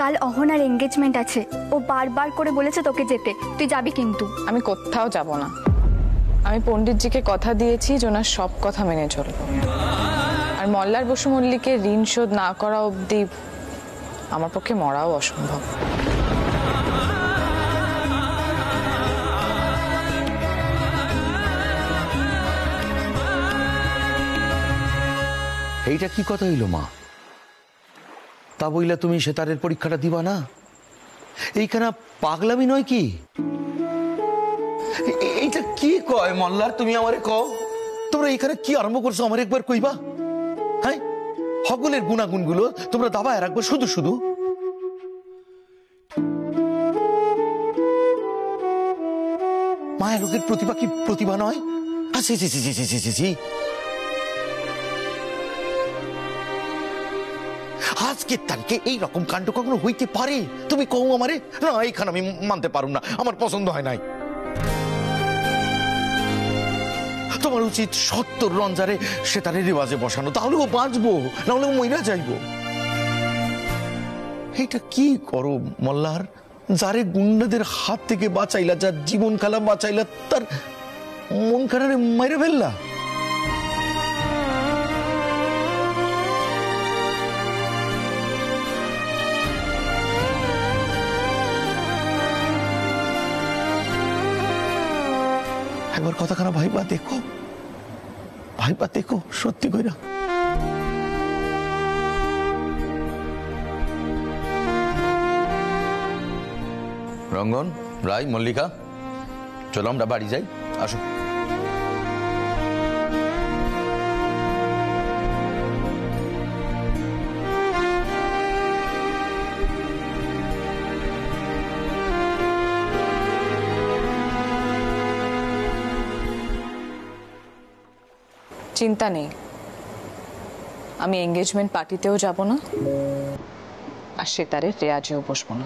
কাল অহনার এঙ্গেজমেন্ট আছে, ও বারবার করে বলেছে তোকে যেতে, তুই যাবি কিন্তু। আমি কোথাও যাব না। আমি পণ্ডিতজিকে কথা দিয়েছি যে ওনার সব কথা মেনে চলব। আর মল্লার বসু মল্লিকের ঋণ শোধ না করা অবধি আমার পক্ষে মরাও অসম্ভব। এইটা কি কথা হইল মা? তা বইলা তুমি সেতারের পরীক্ষাটা দিবা না? এইখানে পাগলামি নয় কি? এইটা কি কয় মল্লার? তুমি আমারে কও, তোমরা এখানে কি আরম্ভ করছো আমার একবার কইবা? হ্যাঁ, সকলের গুণাগুণ গুলো তোমরা দাবায় রাখবো শুধু শুধু। মায়া লোকের প্রতিভা কি প্রতিভা নয়? আজকের তারিখে এইরকম কাণ্ড কখনো হইতে পারে? তুমি কও আমারে? না, এইখানে আমি মানতে পারুম না, আমার পছন্দ হয় নাই। তোমার উচিত ৭০ রঞ্জারে সেতারে রেওয়াজে বসানো, তাহলে ও বাঁচবো, নাহলে ও মইরা যাইব। এইটা কি করো মল্লার? যারে গুন্ডাদের হাত থেকে বাঁচাইলা, যার জীবন খেলা বাঁচাইলা, তার মন খারারে মাইরা ফেললা। একবার কথাখানা ভাইবা দেখো, ভাইবা দেখো সত্যি কইরা। রঙ্গন, রায়, মল্লিকা, চলো আমরা বাড়ি যাই। আসো। চিন্তা নেই, আমি এঙ্গেজমেন্ট পার্টিতেও যাব না, আর সেতারের রেয়াজেও বসবো না।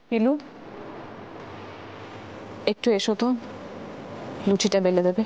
পিলু, একটু এসো তো, লুচিটা বেলে দেবে।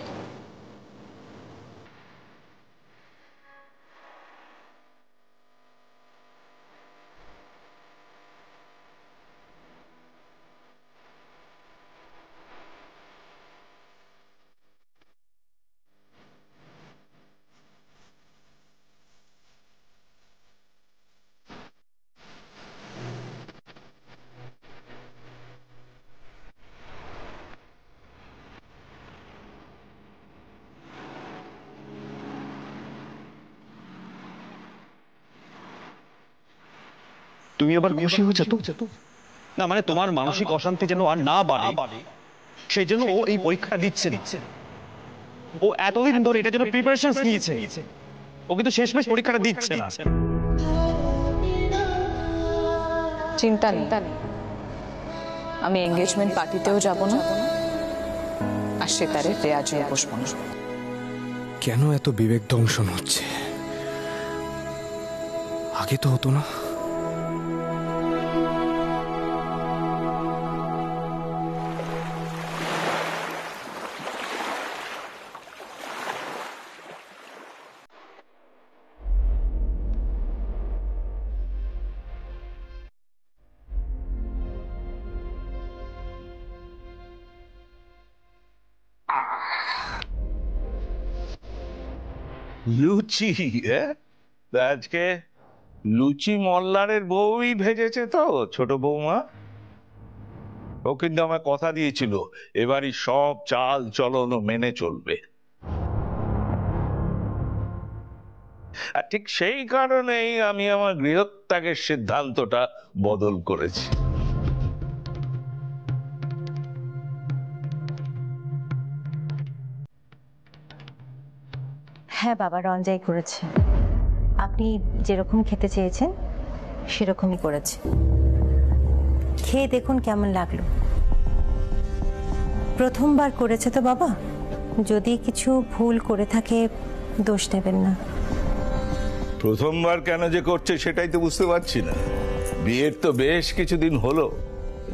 তুমি আবার খুশি হয়েছে তো? না মানে তোমার মানসিক অশান্তি যেন আর না বাড়ে, সেই জন্য ও এই পরীক্ষা দিচ্ছে। ও এতদিন ধরে এটার জন্য প্রিপারেশন নিয়েছে, ও কিন্তু শেষমেশ পরীক্ষাটা দিচ্ছে না। চিন্তা নেই, আমি এঙ্গেজমেন্ট পার্টিতেও যাব না, আর সেতারে রেয়াজেও বসবো না। কেন এত বিবেক দংশন হচ্ছে? আগে তো হতো না। লুচি? আজকে লুচি মল্লারের বউই ভেজেছে তো, ছোট বৌমা। ও কিন্তু আমায় কথা দিয়েছিল এবারই সব চাল চলন মেনে চলবে, আর ঠিক সেই কারণেই আমি আমার গৃহত্যাগের সিদ্ধান্তটা বদল করেছি। হ্যাঁ বাবা, রঞ্জাই করেছে। আপনি যেরকম খেতে চেয়েছেন সেরকমই করেছে। খেয়ে দেখুন কেমন লাগলো। প্রথমবার করেছে তো বাবা, যদি কিছু ভুল করে থাকে দোষ দেবেন না। প্রথমবার কেন যে করছে সেটাই তো বুঝতে পারছি না। বিয়ের তো বেশ কিছুদিন হলো।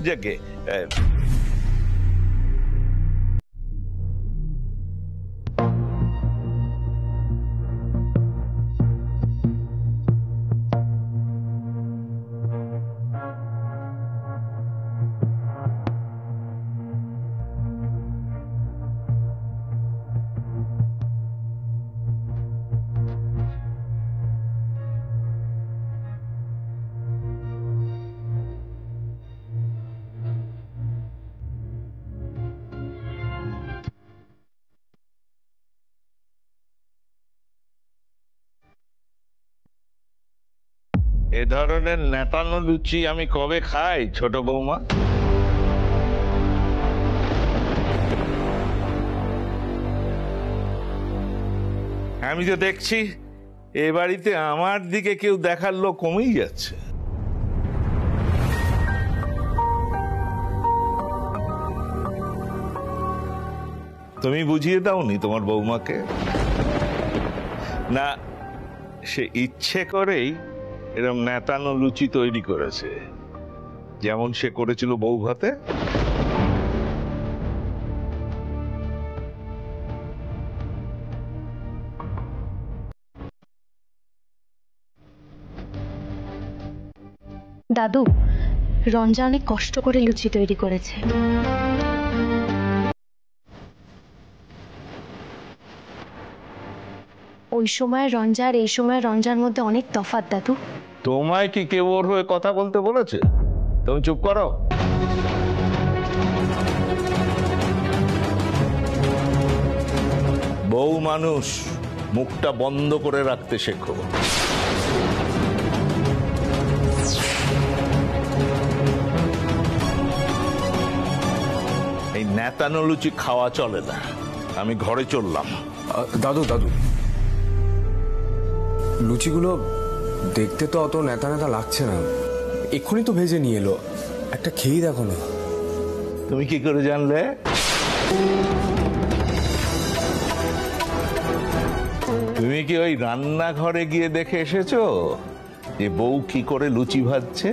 যাকে এ ধরনের নেতানো লুচি আমি কবে খাই ছোট বৌমা? আমি তো দেখছি এ বাড়িতে আমার দিকে কেউ দেখার লোক কমেই যাচ্ছে। তুমি বুঝিয়ে দাওনি তোমার বৌমাকে? না, সে ইচ্ছে করেই এরকম নেতানো লুচি তৈরি করেছে, যেমন সে করেছিল বউ ভাতে। দাদু, রঞ্জা অনেক কষ্ট করে লুচি তৈরি করেছে। ওই সময় রঞ্জা আর এই সময় রঞ্জার মধ্যে অনেক তফাৎ দাদু। তোমায় কি কেউ ওর হয়ে কথা বলতে বলেছে? তুমি চুপ করো। বউ মানুষ, মুখটা বন্ধ করে রাখতে শেখো। এই নেতানো লুচি খাওয়া চলে না। আমি ঘরে চললাম। দাদু দাদু, লুচিগুলো দেখতে তো অত নেতা নেতা লাগছে না। এক্ষুনি তো ভেজে নিয়ে এলো, একটা খেয়েই দেখো না। তুমি কি করে জানলে? তুমি কি ওই রান্নাঘরে গিয়ে দেখে এসেছো যে বউ কি করে লুচি ভাজছে?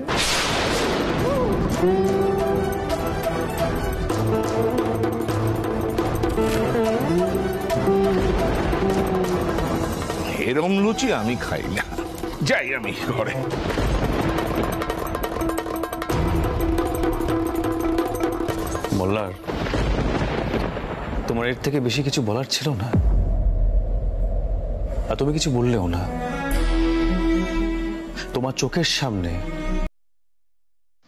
এরম লুচি আমি খাই না। যাই আমি ঘরে। মোল্লার, তোমার এর থেকে বেশি কিছু বলার ছিল না, আর তুমি কিছু বললেও না। তোমার চোখের সামনে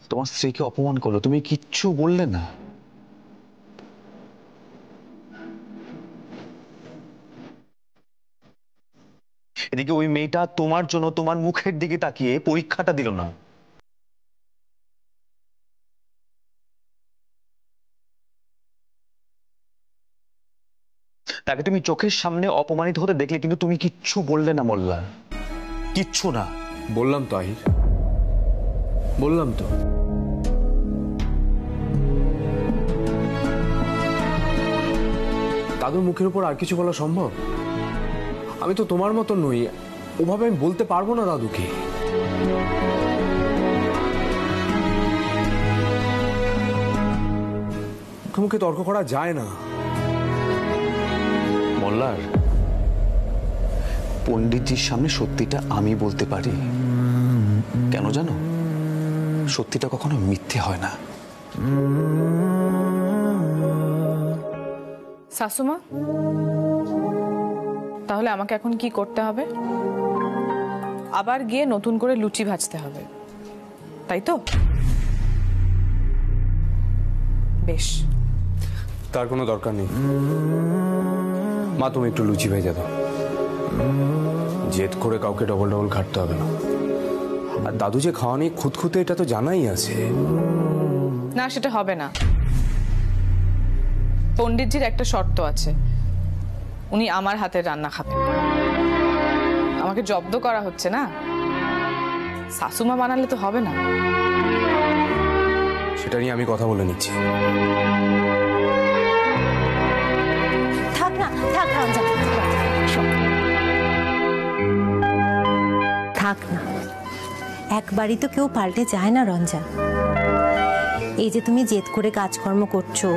তোমার স্ত্রীকে অপমান করলো, তুমি কিচ্ছু বললে না। এদিকে ওই মেয়েটা তোমার জন্য তোমার মুখের দিকে তাকিয়ে পরীক্ষাটা দিল না। তাকে তুমি চোখের সামনে অপমানিত হতে দেখলে, কিন্তু তুমি কিচ্ছু বললে না মোল্লা, কিচ্ছু না। বললাম তো আহির, বললাম তো। দাদুর মুখের উপর আর কিছু বলা সম্ভব? আমি তো তোমার মতো নই, ওভাবে আমি বলতে পারবো না দাদুকে। মুখে তর্ক করা যায় না। মোল্লার, পণ্ডিতজির সামনে সত্যিটা আমি বলতে পারি। কেন জানো? সত্যিটা কখনো মিথ্যে হয় না। শাশুমা, তাহলে আমাকে এখন কি করতে হবে? আবার গিয়ে নতুন করে লুচি ভাজতে হবে, তাই তো? বেশ, তার কোনো দরকার নেই মা, তুমি একটু লুচি ভেজে দাও। জেদ করে কাউকে ডবল ডবল খাটতে হবে না। আর দাদু যে খাওয়া নিয়ে খুঁতখুঁতে, এটা তো জানাই আছে। না, সেটা হবে না। পণ্ডিতজির একটা শর্ত আছে, উনি আমার হাতের রান্না খাবেন। আমাকে জব্দ করা হচ্ছে না, শাশুমা বানালে তো হবে না। সেটা নিয়ে আমি কথা বলে নিচ্ছি। থাক না, থাক রঞ্জা। থাক না, একবারই তো কেউ পাল্টে যায় না রঞ্জা। এই যে তুমি জেদ করে কাজকর্ম করছো,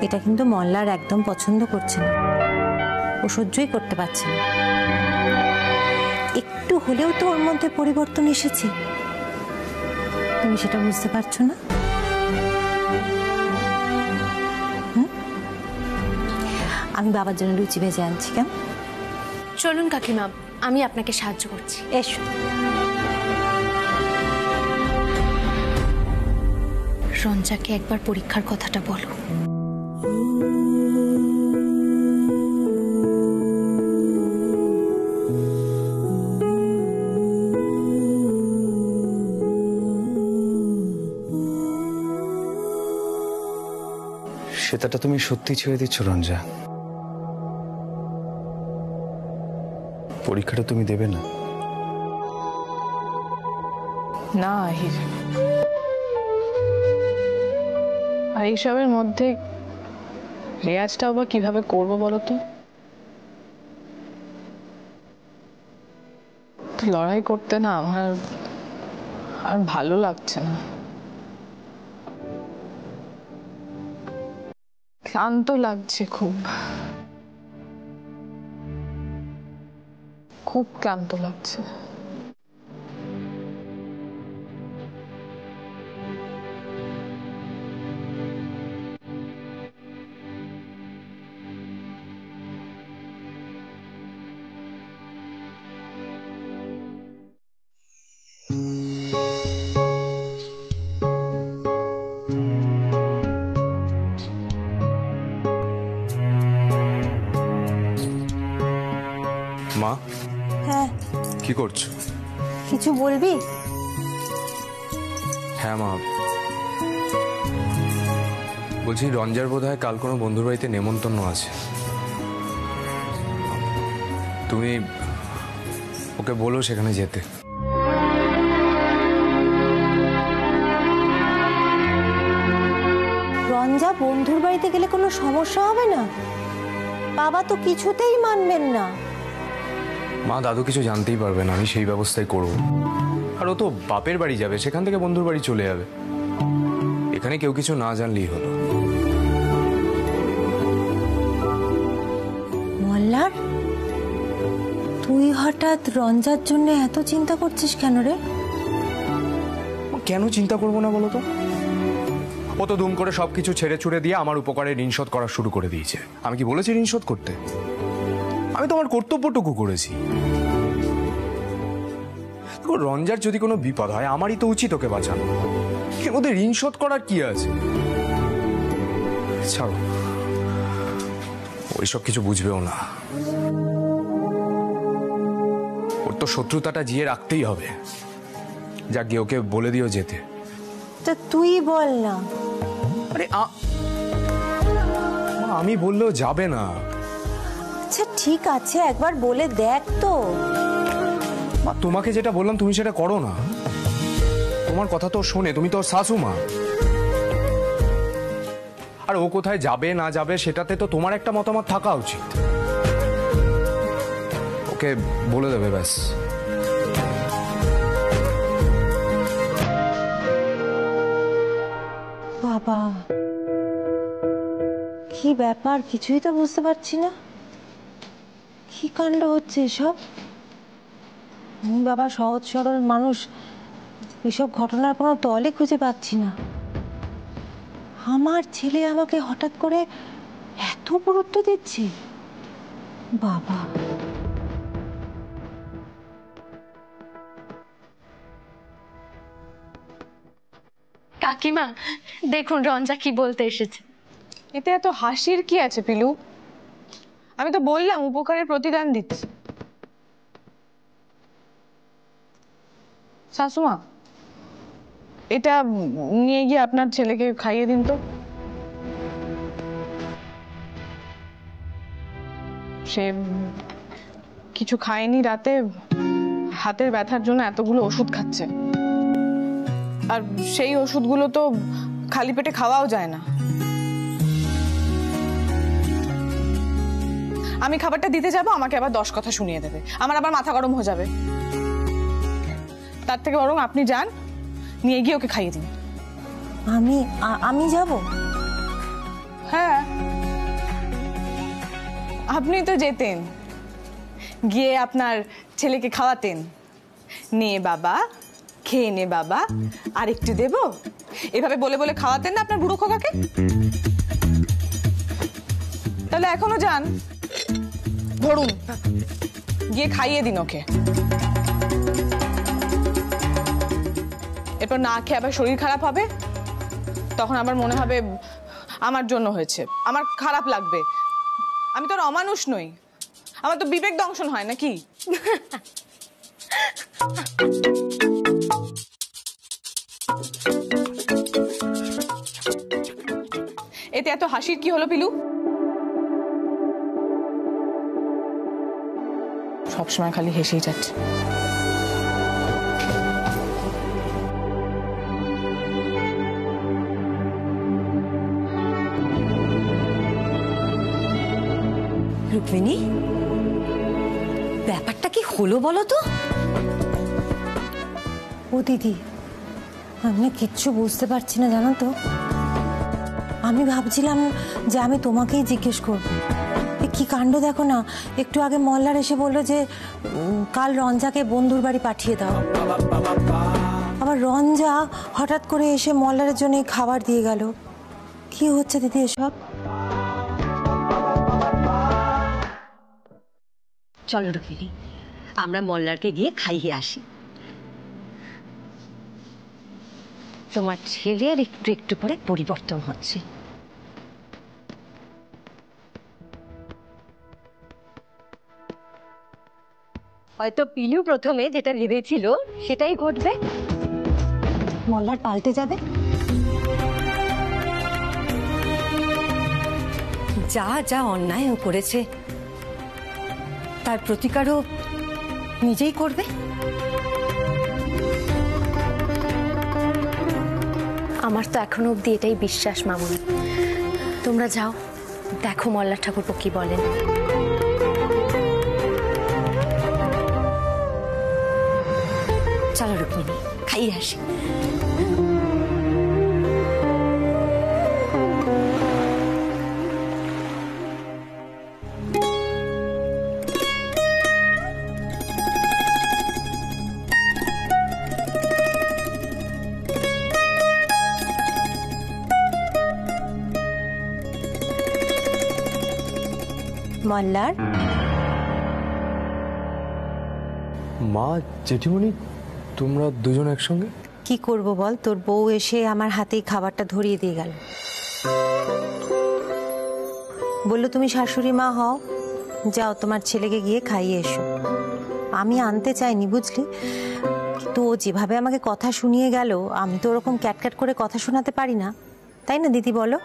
এটা কিন্তু মল্লার একদম পছন্দ করছে না, ও সহ্যই করতে পারছে না। একটু হলেও তো ওর মধ্যে পরিবর্তন এসেছে, তুমি সেটা বুঝতে পারছো না? আমি বাবার জন্য লুচি ভেজে আনছি। কেমন? চলুন কাকিমা, আমি আপনাকে সাহায্য করছি। এসো। রঞ্জাকে একবার পরীক্ষার কথাটা বলো। সেটাটা তুমি সত্যি ছেড়ে দিচ্ছ রঞ্জা? পরীক্ষাটা তুমি দেবে না? না আহির, আর এইসবের মধ্যে রেয়াজটাও বা কিভাবে করবো বলো তো? লড়াই করতে না আমার আর ভালো লাগছে না, ক্লান্ত লাগছে, খুব খুব ক্লান্ত লাগছে। মা, হ্যাঁ কি করছো? কিছু বলবি? হ্যাঁ মা, বলছি রঞ্জার বোধহয় কাল কোনো বন্ধুর বাড়িতে নেমন্তন্ন আছে। তুমি ওকে বলো সেখানে যেতে। রঞ্জা বন্ধুর বাড়িতে গেলে কোনো সমস্যা হবে না? বাবা তো কিছুতেই মানবেন না। মা, দাদু কিছু জানতেই পারবে না, আমি সেই ব্যবস্থাই করব। আর ও তো বাপের বাড়ি যাবে, সেখান থেকে বন্ধুর বাড়ি চলে যাবে, এখানে কেউ কিছু না জানলেই হলো। মল্লার, তুই হঠাৎ রঞ্জার জন্য এত চিন্তা করছিস কেন রে? কেন চিন্তা করবো না বলো তো? ও তো দুম করে সবকিছু ছেড়ে ছুড়ে দিয়ে আমার উপকারে ঋণ শোধ করা শুরু করে দিয়েছে। আমি কি বলেছি ঋণ শোধ করতে? আমি তো আমার কর্তব্যটুকু করেছি। রঞ্জার যদি কোনো বিপদ হয় আমারই তো উচিত ওকে বাঁচানো, এর মধ্যে ঋণ শোধ করার কি আছে? ছাড়ো, ওইসব কিছু বুঝবেও না। ওর তো শত্রুতাটা জিয়ে রাখতেই হবে। যাক গিয়ে ওকে বলে দিও যেতে। তা তুই বল না। আরে আমি বললেও যাবে না। আচ্ছা ঠিক আছে, একবার বলে দেখ তো। মা, তোমাকে যেটা বললাম তুমি সেটা করো না। তোমার কথা তো শোনে, তুমি তো ওর শাশু মা। আর ও কোথায় যাবে না যাবে সেটাতে তো তোমার একটা মতামত থাকা উচিত। ওকে বলে দেবে ব্যাস। বাবা, কি ব্যাপার কিছুই তো বুঝতে পারছি না, কি কাণ্ড হচ্ছে এসব? আমি বাবা সহজ সরল মানুষ, এসব ঘটনার কোনো তলে খুঁজে পাচ্ছি না। আমার ছেলে আমাকে হঠাৎ করে এত গুরুত্ব দিচ্ছে। বাবা, কাকিমা দেখুন রঞ্জা কি বলতে এসেছে। এতে এত হাসির কি আছে পিলু? আমি তো বললাম উপকারের প্রতিদান দিচ্ছি। শাশুমা, এটা নিয়ে গিয়ে আপনার ছেলেকে খাইয়ে দিন তো। সে কিছু খায়নি রাতে, হাতের ব্যথার জন্য এতগুলো ওষুধ খাচ্ছে, আর সেই ওষুধগুলো তো খালি পেটে খাওয়াও যায় না। আমি খাবারটা দিতে যাব, আমাকে আবার 10 কথা শুনিয়ে দেবে, আমার আবার মাথা গরম হয়ে যাবে। তার থেকে বরং আপনি যান, নিয়ে গিয়ে ওকে খাইয়ে দিন। আমি যাব? হ্যাঁ, আপনি তো যেতেন, গিয়ে আপনার ছেলেকে খাওয়াতেন, নে বাবা খেয়ে নে বাবা, আর একটু দেবো, এভাবে বলে বলে খাওয়াতেন না আপনার বুড়ো খোকাকে? তাহলে এখনো যান, ধরুন গিয়ে খাইয়ে দিন ওকে। এরপর না খেয়ে আবার শরীর খারাপ হবে, তখন আবার মনে হবে আমার জন্য হয়েছে, আমার খারাপ লাগবে। আমি তো আর অমানুষ নই, আমার তো বিবেক দংশন হয় নাকি? এতে এত হাসির কি হলো পিলু? সবসময় খালি হেসেই যাচ্ছে। রুক্মিণী, ব্যাপারটা কি হলো বলো তো? ও দিদি, আমি কিচ্ছু বুঝতে পারছি না জানো তো। আমি ভাবছিলাম যে আমি তোমাকেই জিজ্ঞেস করব। কি কাণ্ড দেখো না, একটু আগে মল্লার এসে বললো যে কাল রঞ্জাকে বন্ধুর বাড়ি পাঠিয়ে দাও। আবার রঞ্জা হঠাৎ করে এসে মল্লারের জন্য খাবার দিয়ে গেল। কি হচ্ছে দিদি এসব? চলো রুক্মিণী, আমরা মল্লারকে গিয়ে খাইয়ে আসি। তোমার ছেলের একটু একটু করে পরিবর্তন হচ্ছে। হয়তো পিলু প্রথমে যেটা ভেবেছিল সেটাই ঘটবে, মল্লার পাল্টে যাবে। যা যা অন্যায় ও করেছে তার প্রতিকারও নিজেই করবে। আমার তো এখনো অবধি এটাই বিশ্বাস মামুনি। তোমরা যাও, দেখো মল্লার ঠাকুরপো কি বলেন। চলো রুক্মিণী, খাইয়ে আসি। মল্লার মা, জেঠিমণি, তোমরা দুজন একসঙ্গে? কি করব বল, তোর বউ এসে আমার হাতেই খাবারটা ধরিয়ে দিয়ে গেল। বললো তুমি শাশুড়ি মা হও, যাও তোমার ছেলেকে গিয়ে খাইয়ে এসো। আমি আনতে চাইনি বুঝলি, তো ও যেভাবে আমাকে কথা শুনিয়ে গেল, আমি তো ওরকম ক্যাটক্যাট করে কথা শোনাতে পারি না, তাই না দিদি বলো?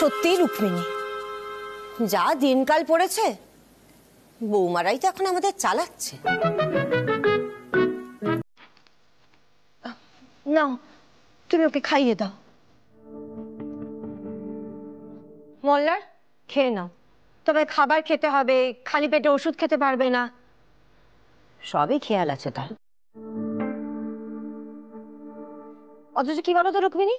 সত্যি রুক্মিণী, যা দিনকাল পড়েছে, বৌমারাই তো এখন আমাদের চালাচ্ছে। নাও, তুমি ওকে খাইয়ে দাও। মল্লার, খেয়ে নাও। তবে খাবার খেতে হবে, খালি পেটে ওষুধ খেতে পারবে না। সবই খেয়াল আছে তার। অথচ কি বলো তো রুক্মিণী,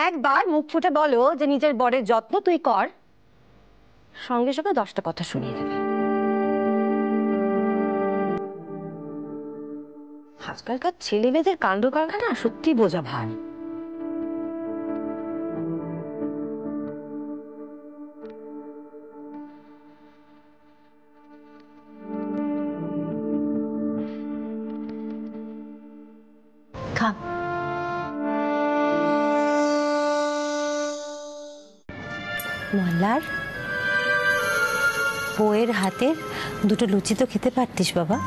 একবার মুখ ফুটে বলো যে নিজের বরের যত্ন তুই কর, সঙ্গে সঙ্গে 10টা কথা শুনিয়ে দেবে। আজকালকার ছেলে মেয়েদের কাণ্ড কারখানা সত্যি বোঝা ভার। খা। মল্লার, বউয়ের হাতে দুটো লুচি তো খেতে পারতিস বাবা।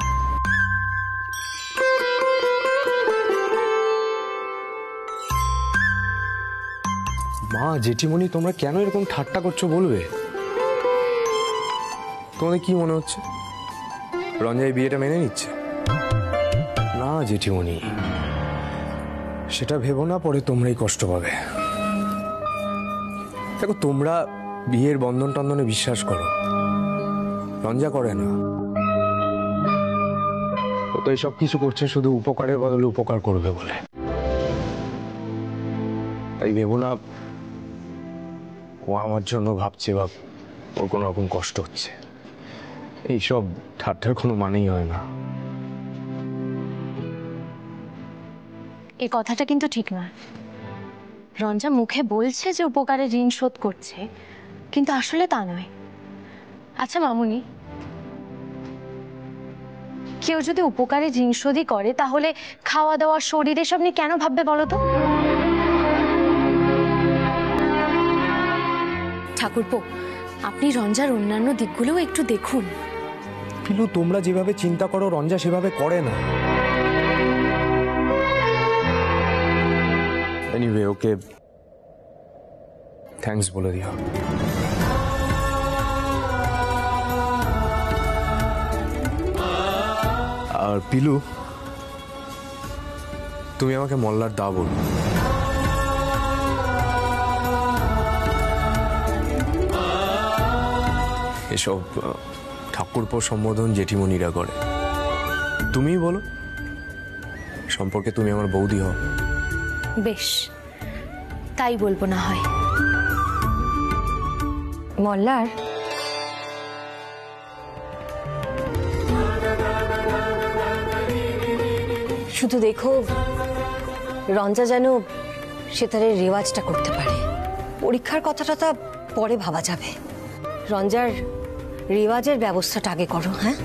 মা, জেঠিমণি, তোমরা কেন এরকম ঠাট্টা করছো বলবে? তোমাদের কি মনে হচ্ছে রঞ্জা এই বিয়েটা মেনে নিচ্ছে? না জেঠিমণি, সেটা ভেবো না, পরে তোমরাই কষ্ট পাবে। দেখো, তোমরা বিয়ের বন্ধন টন্ধনে বিশ্বাস করো, রঞ্জা করে না। তো এইসব কিছু করছে শুধু উপকারের বদলে উপকার করবে বলে। তাই ভেবো না ও আমার জন্য ভাবছে বা ওর কোনো রকম কষ্ট হচ্ছে। এইসব ঠাট্টার কোনো মানেই হয় না। এই কথাটা কিন্তু ঠিক নয়। রঞ্জা মুখে বলছে যে উপকারের ঋণ শোধ করছে, কিন্তু আসলে তা নয়। আচ্ছা মামুনি, কেউ যদি উপকারের ঋণ শোধই করে তাহলে খাওয়া দাওয়া, শরীর এসব নিয়ে কেন ভাববে বলো তো? ঠাকুরপো, আপনি রঞ্জার অন্যান্য দিকগুলোও একটু দেখুন। কিন্তু তোমরা যেভাবে চিন্তা করো রঞ্জা সেভাবে করে না। এনিওয়ে, ওকে থ্যাঙ্কস বলে দিও। আর পিলু, তুমি আমাকে মল্লার দা বলো। এসব ঠাকুরপো সম্বোধন জেঠিমণিরা করে। তুমিই বলো, সম্পর্কে তুমি আমার বৌদি হও। বেশ, তাই বলবো না হয়। মল্লার, শুধু দেখো রঞ্জা যেন সেতারের রেওয়াজটা করতে পারে। পরীক্ষার কথাটা তা পরে ভাবা যাবে। রঞ্জার রেওয়াজের ব্যবস্থাটা আগে করো। হ্যাঁ।